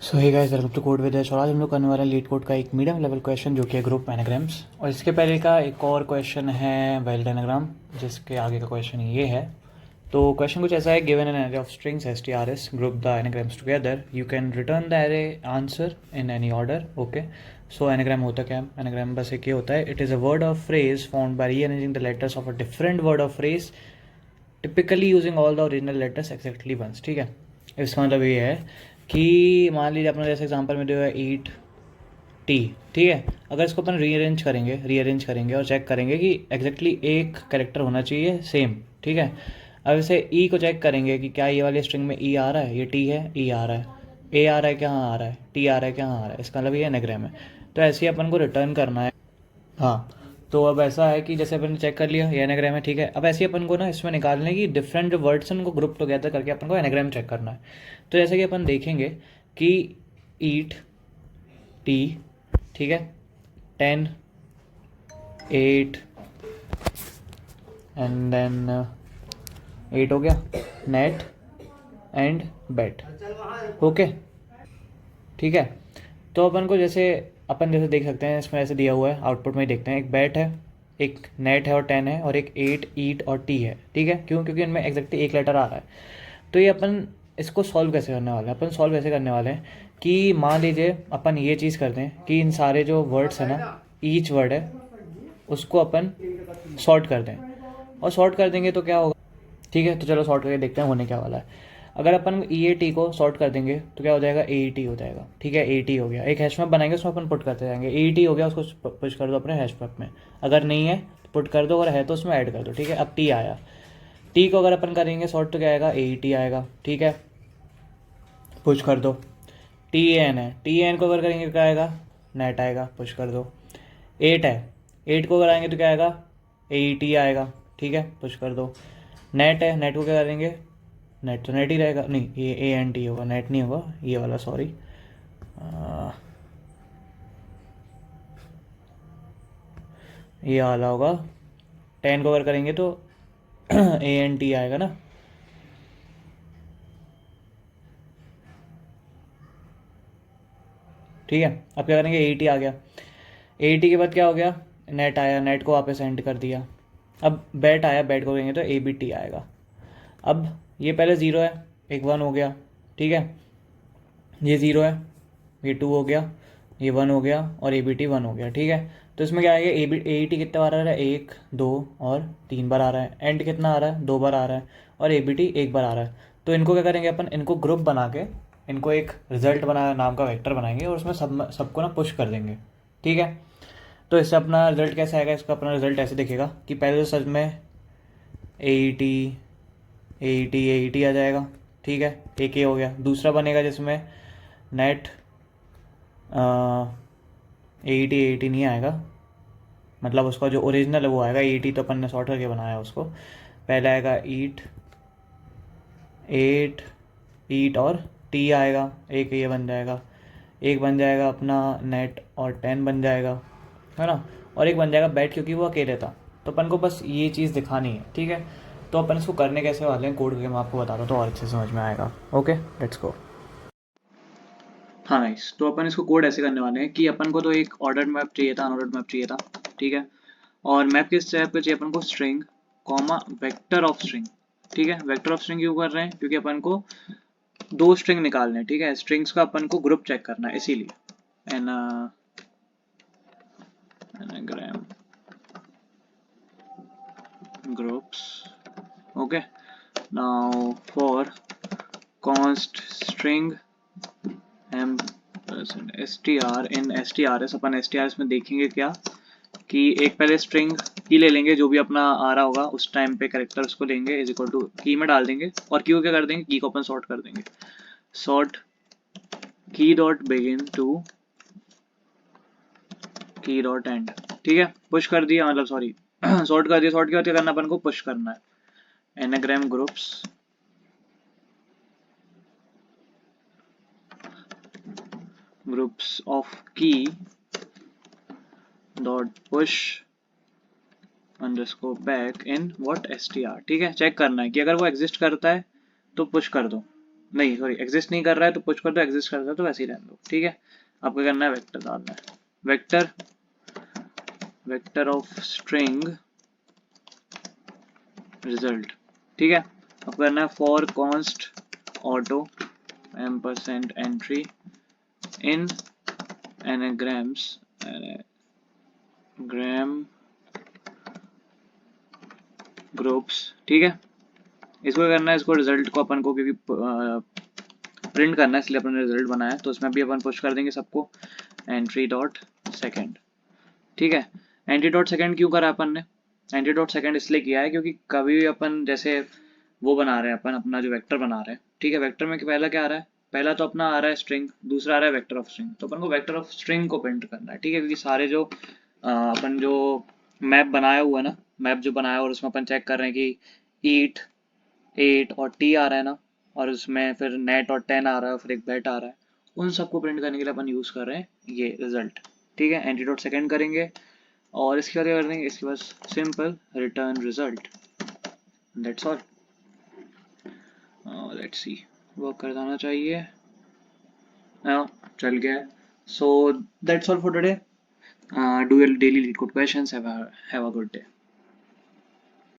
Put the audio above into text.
So hey guys, welcome to code with H. और आज हम लोग करने वाले हैं लीड कोड का एक मीडियम लेवल क्वेश्चन जो कि है ग्रुप एनाग्राम्स। और इसके पहले का एक और क्वेश्चन है वेल्ड एनाग्राम, जिसके आगे का क्वेश्चन ये है। तो क्वेश्चन कुछ ऐसा है, given an array of strings S T R S, group the anagrams together, you can return the array answer in any order. Okay, so anagram होता क्या है? एनाग्राम बस एक ये होता है, it is a word of phrase found by rearranging the letters of a different word of phrase typically using all the original letters exactly once. ठीक है, इसका मतलब ये है कि मान लीजिए अपने जैसे एग्जांपल में दिया है ईट टी। ठीक है, अगर इसको अपन रीअरेंज करेंगे और चेक करेंगे कि एग्जैक्टली एक कैरेक्टर होना चाहिए सेम। ठीक है, अब इसे ई को चेक करेंगे कि क्या ये वाली स्ट्रिंग में ई आ रहा है, ये टी है, ई आ रहा है, ए आ रहा है, क्या हाँ आ रहा है, टी आ रहा है, क्या हाँ आ रहा है। इसका मतलब ये एनाग्राम है। तो ऐसे ही अपन को रिटर्न करना है। हाँ, तो अब ऐसा है कि जैसे अपन ने चेक कर लिया ये एनाग्राम है। ठीक है, अब ऐसे ही अपन को ना इसमें निकालने की डिफरेंट जो वर्ड्स हैं उनको ग्रुप टुगेदर करके अपन को एनाग्राम चेक करना है। तो जैसे कि अपन देखेंगे कि ईट टी, ठीक है, 10 8 एंड देन 8 हो गया, नेट एंड बेट। ओके, ठीक है। तो अपन को जैसे देख सकते हैं, इसमें ऐसे दिया हुआ है, आउटपुट में ही देखते हैं, एक बैट है, एक नेट है और 10 है, और एक 8 ईट और टी है। ठीक है, क्यों? क्योंकि इनमें एग्जैक्टली एक लेटर आ रहा है। तो ये अपन इसको सॉल्व कैसे करने वाले हैं? अपन सॉल्व ऐसे करने वाले हैं कि मान लीजिए अपन ये चीज़ करते हैं कि इन सारे जो वर्ड्स हैं ना, ईच वर्ड है उसको अपन सॉर्ट कर दें। और सॉर्ट कर देंगे तो क्या होगा? ठीक है, तो चलो सॉर्ट करके देखते हैं होने क्या वाला है। अगर अपन ई ए टी को सॉर्ट कर देंगे तो क्या हो जाएगा? ए ई टी हो जाएगा। ठीक है, ए टी हो गया, एक हैश मैप बनाएंगे उसमें अपन पुट करते जाएंगे। ए ई टी हो गया, उसको पुश कर दो अपने हैश मैप में। अगर नहीं है तो पुट कर दो, अगर है तो उसमें ऐड कर दो। ठीक है, अब टी आया, टी को अगर अपन करेंगे सॉर्ट तो क्या आएगा? ए ई टी आएगा। ठीक है, पुश कर दो। टी एन है, टी एन को अगर करेंगे तो क्या आएगा? नेट आएगा, पुश कर दो। एट है, एट को कराएंगे तो क्या आएगा? ए ई टी आएगा। ठीक है, पुश कर दो। नेट है, नेट को क्या करेंगे? नेट तो नेट ही रहेगा, नहीं ये ए एन टी होगा, नेट नहीं होगा ये वाला, सॉरी। ये वाला होगा। 10 को अगर करेंगे तो ए एन टी आएगा ना। ठीक है, अब क्या करेंगे? ए टी आ गया, ए टी के बाद क्या हो गया? नेट आया, नेट को वापस एंड कर दिया। अब बैट आया, बैट को करेंगे तो ए बी टी आएगा। अब ये पहले ज़ीरो है, एक वन हो गया। ठीक है, ये ज़ीरो है, ये टू हो गया, ये वन हो गया, और ए बी टी वन हो गया। ठीक है, तो इसमें क्या आएगा? ए ई टी कितने बार आ रहा है? एक, दो और तीन बार आ रहा है। एंड कितना आ रहा है? दो बार आ रहा है। और ए बी टी एक बार आ रहा है। तो इनको क्या करेंगे अपन? इनको ग्रुप बना के इनको एक रिजल्ट बना नाम का वेक्टर बनाएंगे और उसमें सबको ना पुश कर देंगे। ठीक है, तो इससे अपना रिजल्ट कैसे आएगा? इसका अपना रिजल्ट ऐसे दिखेगा कि पहले तो सच में a e t a e t a e t आ जाएगा। ठीक है, एक ये हो गया। दूसरा बनेगा जिसमें नेट ए ई टी नहीं आएगा, मतलब उसका जो ओरिजिनल है वो आएगा। ए ई टी तो अपन ने सॉर्ट करके बनाया उसको। पहले आएगा ईट, एट, ईट और टी आएगा, एक ये बन जाएगा। एक बन जाएगा अपना नेट और 10 बन जाएगा, है ना। और एक बन जाएगा बैट, क्योंकि वो अकेले था। तो अपन को बस ये चीज़ दिखानी है। ठीक है, तो अपन इसको करने कैसे वाले हैं, कोड करके मैं आपको बताता हूँ तो और अच्छे से समझ में आएगा। Okay, let's go. हाँ नाइस, तो अपन इसको कोड ऐसे करने वाले हैं कि अपन को तो एक ऑर्डर मैप चाहिए था, अनऑर्डर्ड मैप चाहिए था। ठीक है, और मैप किस टाइप पे चाहिए अपन को? String comma vector of string. ठीक है, वेक्टर ऑफ स्ट्रिंग क्यों कर रहे हैं? क्योंकि अपन को दो स्ट्रिंग निकालने हैं। ठीक है, स्ट्रिंग्स का अपन को ग्रुप चेक करना है, इसीलिए anagram groups. Okay, now for const string str in strs, upon strs में देखेंगे क्या कि एक पहले स्ट्रिंग की ले लेंगे, जो भी अपना आ रहा होगा उस टाइम पे करेक्टर उसको लेंगे, इज इक्वल टू की में डाल देंगे। और की को क्या कर देंगे? की को अपन सॉर्ट कर देंगे। सॉर्ट की डॉट बिगिन टू की डॉट एंड। ठीक है, पुश कर दिया, मतलब सॉरी सॉर्ट कर दिया। सॉर्ट के बाद क्या करना अपन को? पुश करना है। एनाग्राम ग्रुप्स ग्रुप्स ऑफ की dot push underscore back in what str। ठीक है, चेक करना है कि अगर वो एग्जिस्ट करता है तो पुश कर दो, नहीं सॉरी एग्जिस्ट नहीं कर रहा है तो पुश कर दो, एग्जिस्ट करता है तो वैसे ही रहने दो, ठीक है। आपको करना है वेक्टर डालना है, वेक्टर ऑफ स्ट्रिंग रिजल्ट, ठीक है। आपको करना है for const auto ampersand entry in anagrams gram groups, ठीक है। इसको करना है, इसको रिजल्ट को अपन को क्योंकि प्रिंट करना है इसलिए अपन ने रिजल्ट बनाया, तो इसमें भी अपन पुश कर देंगे सबको एंट्री डॉट सेकेंड, ठीक है। एंट्री डॉट सेकेंड क्यों करा अपन ने, एंट्री डॉट सेकेंड इसलिए किया है क्योंकि कभी भी अपन जैसे वो बना रहे हैं अपन अपना जो वेक्टर बना रहे हैं, ठीक है। वेक्टर में पहला क्या आ रहा है, पहला तो अपना आ रहा है स्ट्रिंग, दूसरा आ रहा है वेक्टर ऑफ स्ट्रिंग, तो अपन को वेक्टर ऑफ स्ट्रिंग को प्रिंट करना है, ठीक है। क्योंकि सारे जो अपन जो मैप बनाया हुआ है ना, मैप जो बनाया और उसमें अपन चेक कर रहे हैं कि ईट 8 और टी आ रहा है ना, और उसमें फिर नेट और 10 आ रहा है, फिर एक बेट आ रहा है, उन सबको प्रिंट करने के लिए अपन यूज़ कर रहे हैं ये रिजल्ट, ठीक है। एंट्री डॉट सेकेंड करेंगे और इसके बाद क्या कर देंगे, इसके बाद simple return result, that's all. Let's see work कर जाना चाहिए, हाँ चल गया है। So that's all for today, do your daily leet code questions, have a good day.